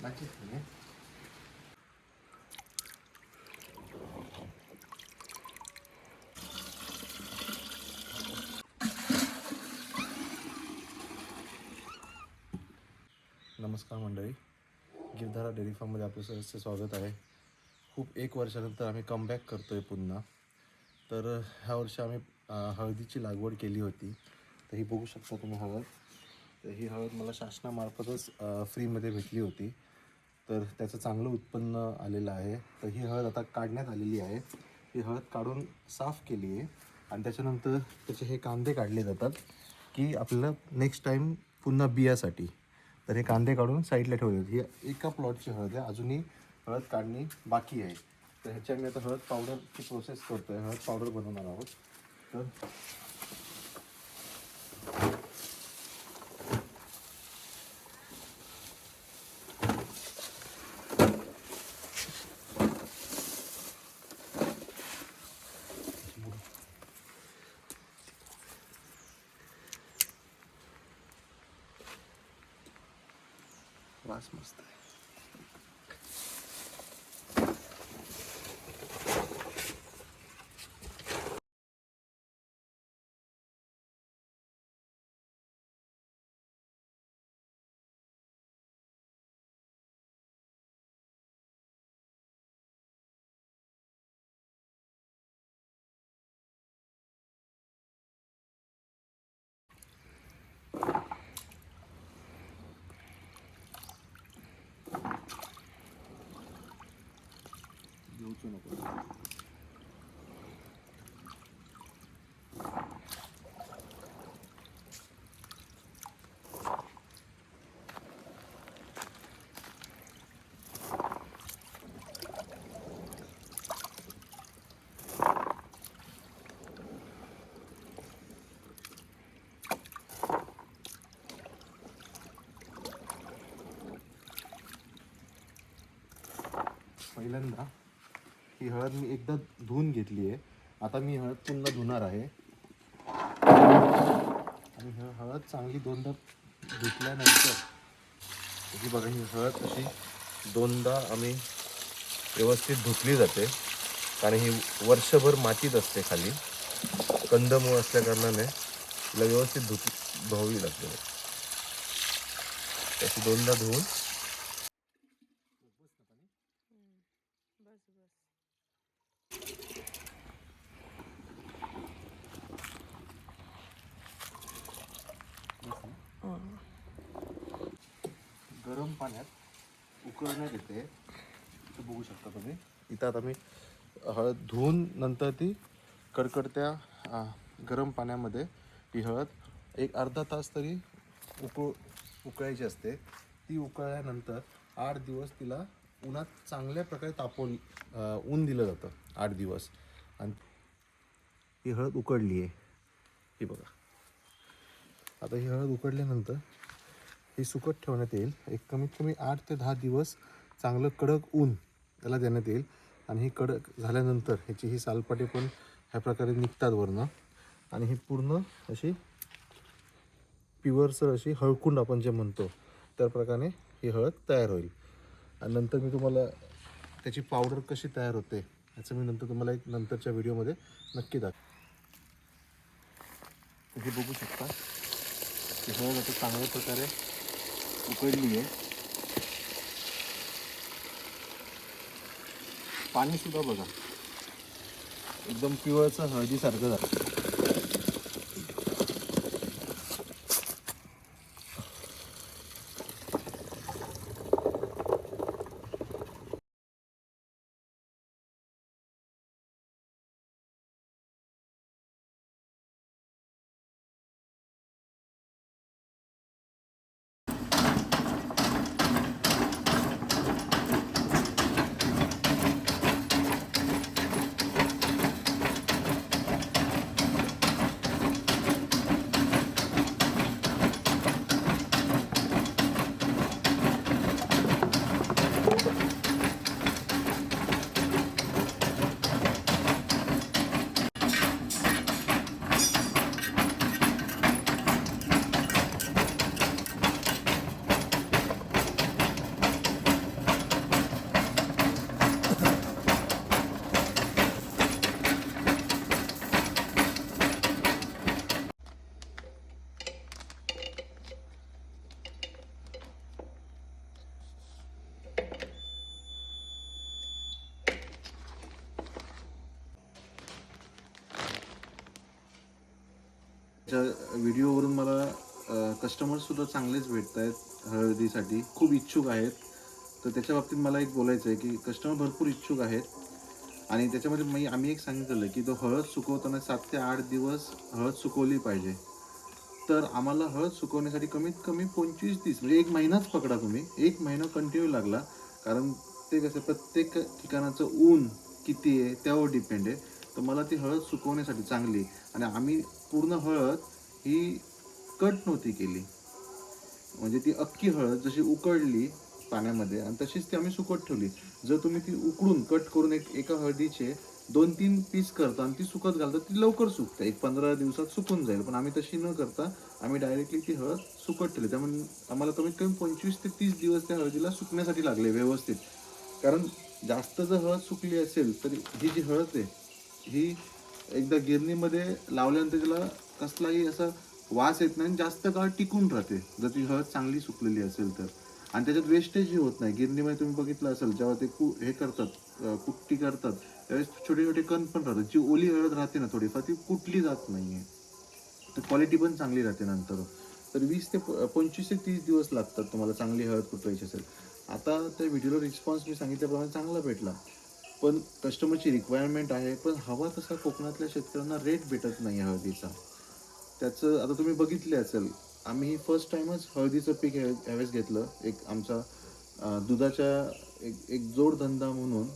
बाकी नमस्कार मंडळी, गिरधारा डेअरी फार्ममध्ये आपलं सहर्ष स्वागत आहे. खूप एक वर्षानंतर आम्ही कमबॅक करतो आहे पुन्हा. तर ह्या वर्षी आम्ही हळदीची लागवड केली होती. तर ही बघू शकता तुम्ही हळद. तर ही हळद मला शासनामार्फतच फ्रीमध्ये भेटली होती. तर त्याचं चांगलं उत्पन्न आलेलं आहे. तर ही हळद आता काढण्यात आलेली आहे. ही हळद काढून साफ केली आहे आणि त्याच्यानंतर त्याचे हे कांदे काढले जातात की आपल्याला नेक्स्ट टाईम पुन्हा बियासाठी. तर हे कांदे काढून साईडला ठेवले होते. ही एका प्लॉटची हळद आहे, अजूनही हळद काढणी बाकी आहे. तर ह्याच्या मी आता हळद पावडरची प्रोसेस करतो आहे. हळद पावडर बनवणार आहोत. तर वास मस्त आहे. घेऊच नको. पहिल्यांदा ही हळद मी एकदा धुवून घेतली आहे. आता मी हळद पुन्हा धुणार आहे आणि हळद चांगली दोनदा धुतल्यानंतर ही बघा, ही हळद अशी दोनदा आम्ही व्यवस्थित धुतली जाते. कारण ही वर्षभर मातीत असते, खाली कंदमुळं असल्या कारणाने तिला व्यवस्थित धुवावी लागते. अशी दोनदा धुवून गरम पाण्यात उकळण्यात येते. इथं बघू शकता तुम्ही. इथं आता मी हळद धुवून नंतर ती कडकडत्या गरम पाण्यामध्ये ही हळद एक अर्धा तास तरी उकळायची असते. ती उकळल्यानंतर 8 दिवस तिला उन्हात चांगल्या प्रकारे तापवून ऊन दिलं जातं 8 दिवस. आणि ही हळद उकडली आहे, ही बघा. आता ही हळद उकडल्यानंतर ही सुकत ठेवण्यात येईल. एक कमीत कमी 8 ते 10 दिवस चांगलं कडक ऊन त्याला देण्यात येईल. आणि ही कडक झाल्यानंतर ह्याची ही सालपाटे पण ह्या प्रकारे निघतात वरनं. आणि ही पूर्ण अशी पिवळसर अशी हळकुंड आपण जे म्हणतो त्या प्रकारे ही हळद तयार होईल. आणि नंतर मी तुम्हाला त्याची पावडर कशी तयार होते याचं मी नंतर तुम्हाला एक नंतरच्या व्हिडिओमध्ये नक्की दाखवेन. हे बघू शकता की हळद आता चांगल्या प्रकारे उकडली आहे. पाणी सुद्धा बघा एकदम पिवळचं हळदीसारखं झालं. तुमच्या व्हिडिओवरून मला कस्टमरसुद्धा चांगलेच भेटत आहेत हळदीसाठी, खूप इच्छुक आहेत. तर त्याच्या बाबतीत मला एक बोलायचं आहे की कस्टमर भरपूर इच्छुक आहेत आणि त्याच्यामध्ये आम्ही एक सांगितलेलं की तो हळद सुकवताना 7 ते 8 दिवस हळद सुकवली पाहिजे. तर आम्हाला हळद सुकवण्यासाठी कमीत कमी 25-30 म्हणजे 1 महिनाच पकडा तुम्ही. 1 महिना कंटिन्यू लागला. कारण ते कसं प्रत्येक ठिकाणाचं ऊन किती आहे त्यावर डिपेंड आहे. तर मला ती हळद सुकवण्यासाठी चांगली आणि आम्ही पूर्ण हळद ही कट नव्हती केली. म्हणजे ती अख्खी हळद जशी उकळली पाण्यामध्ये आणि तशीच ती आम्ही सुकत ठेवली. जर तुम्ही ती उकडून कट करून एका हळदीचे 2-3 पीस करता आणि ती सुकत घालता, ती लवकर सुकते. 15 दिवसात सुकून जाईल. पण आम्ही तशी न करता आम्ही डायरेक्टली ती हळद सुकत ठेवली. त्यामुळे आम्हाला कमीत कमी 25 ते 30 दिवस त्या हळदीला सुकण्यासाठी लागले व्यवस्थित. कारण जास्त जर हळद सुकली असेल तर ही जी हळद आहे ही एकदा गिरणीमध्ये लावल्यानंतर त्याला कसलाही असा वास येत नाही आणि जास्त काळ टिकून राहते जर ती हळद चांगली सुकलेली असेल तर. आणि त्याच्यात वेस्टेजही होत नाही. गिरणीमध्ये तुम्ही बघितलं असेल जेव्हा ते हे करतात, कुट्टी करतात, त्यावेळेस छोटे छोटे कण पण राहतात. जी ओली हळद राहते ना थोडीफार ती कुटली जात नाहीये, तर क्वालिटी पण चांगली राहते नंतर. तर 20 ते 25 ते 30 दिवस लागतात तुम्हाला चांगली हळद कुटवायची असेल. आता त्या व्हिडिओला रिस्पॉन्स मी सांगितल्याप्रमाणे चांगला भेटला, पण कस्टमरची रिक्वायरमेंट आहे. पण हवा तसा कोकणातल्या शेतकऱ्यांना रेट भेटत नाही हळदीचा. त्याचं आता तुम्ही बघितले असेल, आम्ही फर्स्ट टाइमच हळदीचं पीक ह्यावेळेस घेतलं. एक आमचा दुधाच्या एक जोडधंदा म्हणून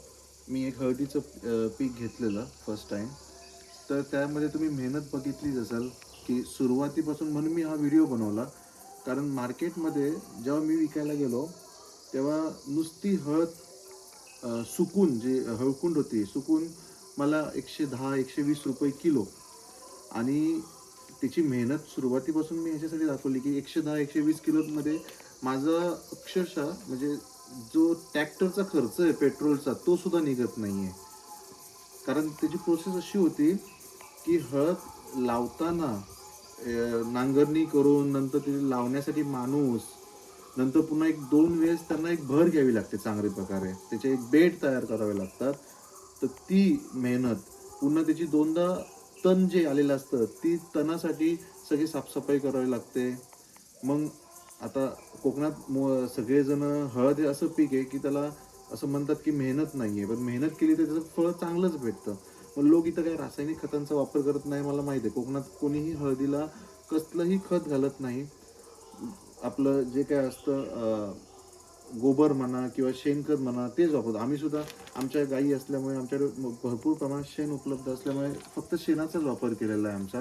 मी एक हळदीचं पीक घेतलेलं फर्स्ट टाइम. तर त्यामध्ये तुम्ही मेहनत बघितलीच असेल की सुरुवातीपासून, म्हणून मी हा व्हिडिओ बनवला. कारण मार्केटमध्ये जेव्हा मी विकायला गेलो तेव्हा नुसती हळद सुकून जे हळकुंड होती सुकून मला 110-120 रुपये किलो. आणि त्याची मेहनत सुरुवातीपासून मी ह्याच्यासाठी दाखवली की 110-120 किलोमध्ये माझं अक्षरशः म्हणजे जो ट्रॅक्टरचा खर्च आहे पेट्रोलचा तो सुद्धा निघत नाही आहे. कारण त्याची प्रोसेस अशी होती की हळद लावताना नांगरणी करून नंतर ते लावण्यासाठी माणूस, नंतर पुन्हा 1-2 वेळेस त्यांना एक भर घ्यावी लागते चांगल्या प्रकारे, त्याचे एक बेड तयार करावे लागतात. तर ती मेहनत पुन्हा त्याची 2दा तण जे आलेलं असतं ती तणासाठी सगळी साफसफाई करावी लागते. मग आता कोकणात सगळेजण हळद हे असं पीक आहे की त्याला असं म्हणतात की मेहनत नाही आहे, पण मेहनत केली तर त्याचं फळ चांगलंच भेटतं. पण लोक इथं काही रासायनिक खतांचा वापर करत नाही. मला माहिती आहे कोकणात कोणीही हळदीला कसलंही खत घालत नाही. आपलं जे काय असतं गोबर म्हणा किंवा शेणखत म्हणा तेच वापरतो. आम्ही सुद्धा आमच्या गायी असल्यामुळे आमच्याकडे भरपूर प्रमाणात शेण उपलब्ध असल्यामुळे फक्त शेणाचाच वापर केलेला आहे आमचा.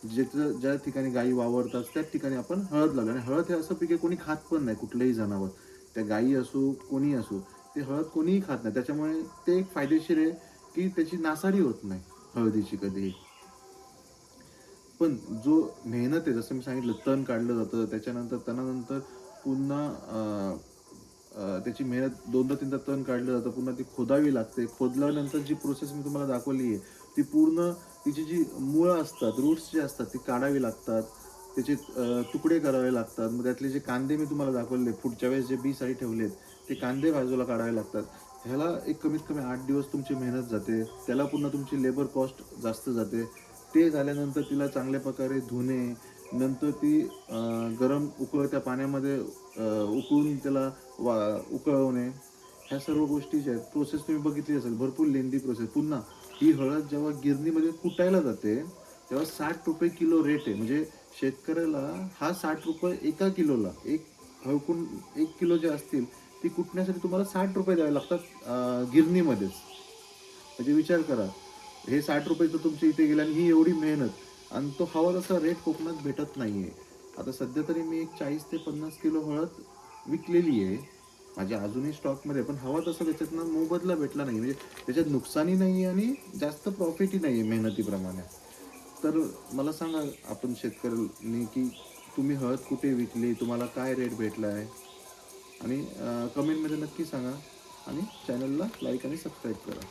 जिथं ज्या ठिकाणी गायी वावरतात त्याच ठिकाणी आपण हळद लावली. आणि हळद हे असं पीक आहे कोणी खात पण नाही, कुठलंही जनावर, त्या गायी असो कोणी असो, ते हळद कोणीही खात नाही. त्याच्यामुळे ते एक फायदेशीर आहे की त्याची नासाडी होत नाही हळदीची कधीही. पण जो मेहनत आहे जसं मी सांगितलं तण काढलं जातं, त्याच्यानंतर तणानंतर पुन्हा त्याची मेहनत 2दा-3दा तण काढलं जातं, पुन्हा ती खोदावी लागते. खोदल्यानंतर जी प्रोसेस मी तुम्हाला दाखवली आहे ती पूर्ण तिची जी मुळं असतात, रूट्स जे असतात ती काढावी लागतात. त्याचे तुकडे करावे लागतात. मग त्यातले जे कांदे मी तुम्हाला दाखवले पुढच्या वेळेस जे बीसाठी ठेवलेत ते कांदे बाजूला काढावे लागतात. ह्याला एक कमीत कमी 8 दिवस तुमची मेहनत जाते. त्याला पुन्हा तुमची लेबर कॉस्ट जास्त जाते. ते झाल्यानंतर तिला चांगल्या प्रकारे धुणे, नंतर ती गरम उकळत्या पाण्यामध्ये उकळून त्याला उकळवणे, ह्या सर्व गोष्टी ज्या आहेत प्रोसेस तुम्ही बघितली असेल, भरपूर लेंदी प्रोसेस. पुन्हा ही हळद जेव्हा गिरणीमध्ये कुटायला जाते तेव्हा 60 रुपये किलो रेट आहे. म्हणजे शेतकऱ्याला हा 60 रुपये एका किलोला, एक हळकून 1 किलो जे असतील ती कुटण्यासाठी तुम्हाला 60 रुपये द्यावे लागतात गिरणीमध्येच. म्हणजे विचार करा, हे 60 रुपये तर तुमच्या इथे गेले आणि ही एवढी मेहनत आणि तो हवा तसा रेट कोकणात भेटत नाही आहे. आता सध्या तरी मी एक 40 ते 50 किलो हळद विकलेली आहे माझ्या अजूनही स्टॉकमध्ये. पण हवा तसा त्याच्यातनं मोबदला भेटला नाही. म्हणजे त्याच्यात नुकसानही नाही आहे आणि जास्त प्रॉफिटही नाही आहे मेहनतीप्रमाणे. तर मला सांगा आपण शेतकऱ्यांनी की तुम्ही हळद कुठे विकली, तुम्हाला काय रेट भेटला आहे, आणि कमेंटमध्ये नक्की सांगा आणि चॅनलला लाईक आणि सबस्क्राईब करा.